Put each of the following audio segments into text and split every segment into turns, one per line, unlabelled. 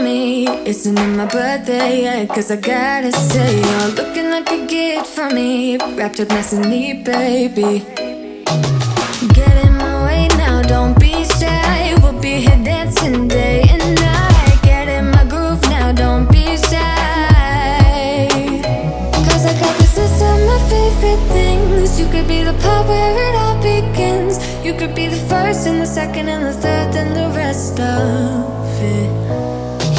me. Isn't it my birthday yet? Cause I gotta say, you're looking like a gift for me, wrapped up nice and neat, baby. Get in my way now, don't be shy. We'll be here dancing day and night. Get in my groove now, don't be shy. Cause I got this list of my favorite things. You could be the part where it all begins. You could be the first and the second and the third and the rest of it.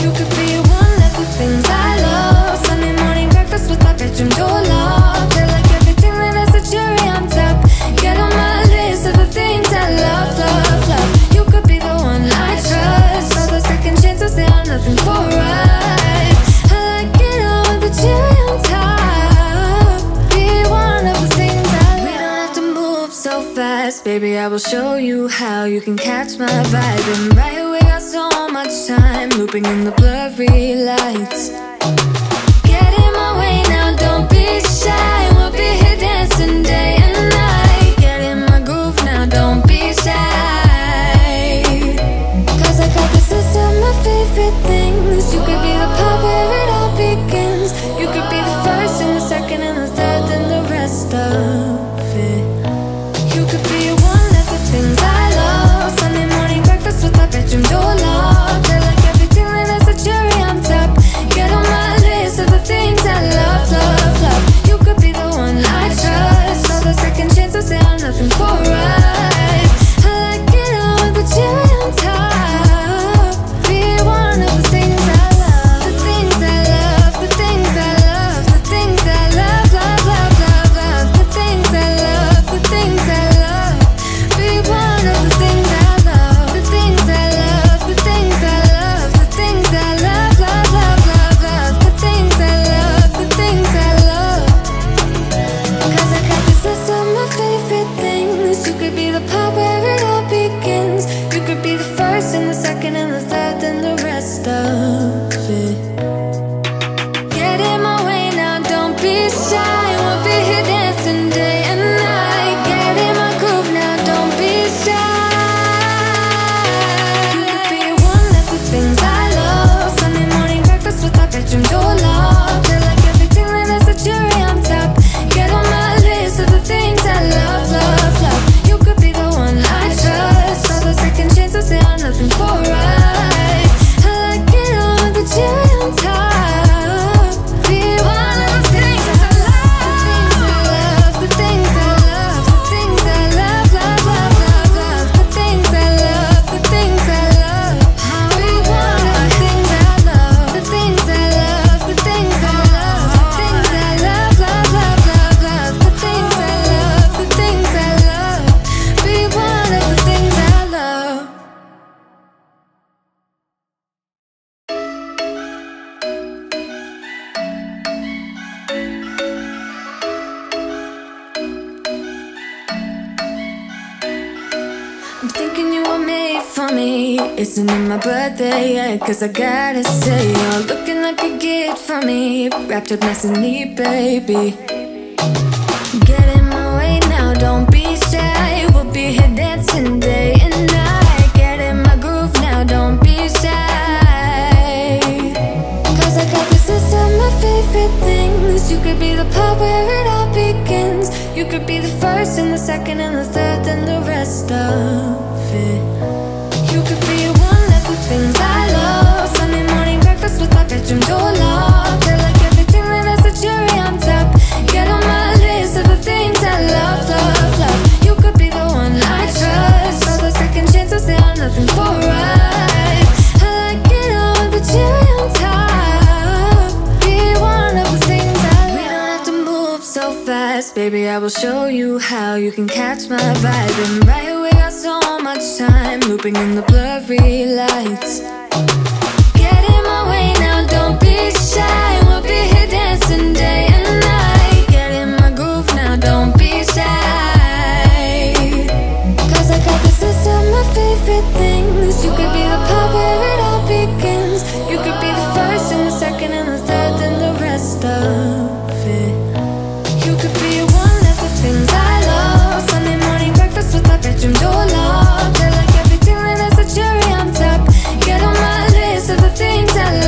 You could be one of the things I love. Sunday morning breakfast with my bedroom door locked. I like everything that has a cherry on top. Get on my list of the things I love, love, love. You could be the one I trust. All the second chances, they are nothing for us. I like it all with the cherry on top. Be one of the things I love. We don't have to move so fast, baby, I will show you how you can catch my vibe. And right here we got so much time, looping in the blurry lights. Get in my way now, don't be shy. We'll be here dancing day and night. Get in my groove now, don't be shy. Cause I got this list of my favorite things. You could be the part where it all begins. You could be the first and the second and the third and the rest of it. You could be one of the things I love. Sunday morning breakfast with my bedroom door locked. I like everything that has a cherry on top. Get on my list of the things I love, love, love. You could be the one I trust. All the second chances, they are nothing for us. I like it all with the cherry on top. Be one of the things I love. The things I love, the things I love, the things I love, love, love, love, love. The things I love, the things I love. Be one of the things I love. The things I love, the things I love, the things I love, love, love, love, love. The things I love, the things I love. Cause I got this list of my favorite things. You could be the part where it all begins. You could be the first and the second and the third and the rest of it. Get in my way now, don't be shy. We'll be here dancing day and night. Get in my groove now, don't be shy. You could be one of the things I love. Sunday morning breakfast with my bedroom door locked. I like everything that has a cherry on top. Get on my list of the things I love, love, love. You could be the one I trust. All the second chances, they are nothing for us. I like it all with the cherry on top. Be one of the things I love. The things I love, the things I love, the things I love, love, love, love, love. The things I love, the things I love. Be one of the things I love. The things I love, the things I love, the things I love, love, love, love, love. The things I love, the things I love. Be one of the things I love. I'm thinking you were made for me. Isn't it my birthday yet? Cause I gotta say, you're looking like a gift for me, wrapped up nice and neat, baby. Get in my way now, don't be shy. We'll be here dancing day and night. Get in my groove now, don't be shy. Cause I got this list of my favorite things. You could be the part where it all begins. You could be the first and the second and the third and the rest of it. You could be one of the things I love. Sunday morning breakfast with my bedroom door locked. I like everything that has a cherry on top. Get on my list of the things I love, love, love. You could be the one I trust. All the second chances, they are nothing for us. I like it all with the cherry on top. Be one of the things I love. We don't have to move so fast, baby, I will show you how you can catch my vibe. And right here we got so much time, looping in the blurry lights. Get in my way now, don't be shy. We'll be here dancing day and night. Get in my groove now, don't be shy. Cause I got this list of my favorite things. You could be the part where it all begins. You could be the first and the second and the third and the rest of it. You could be one of the things I love. Sunday morning breakfast with my bedroom door locked. I like everything that has a cherry on top. Get on my list of the things I love.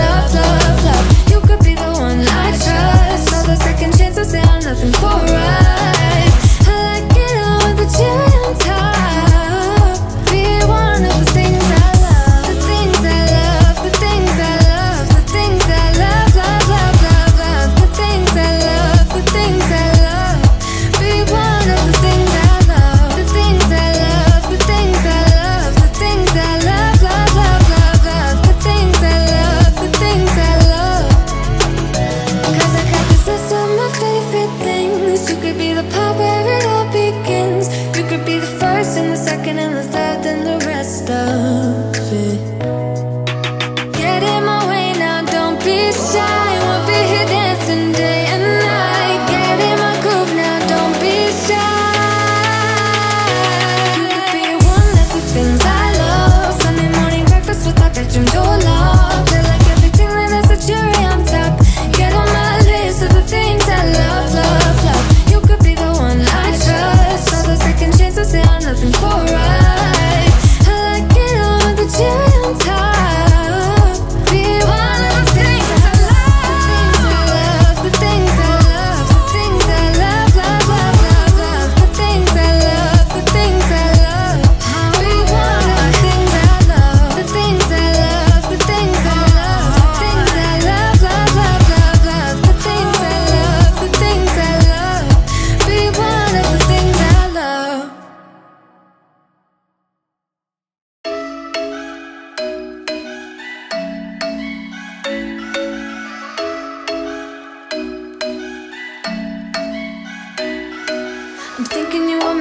thinking you were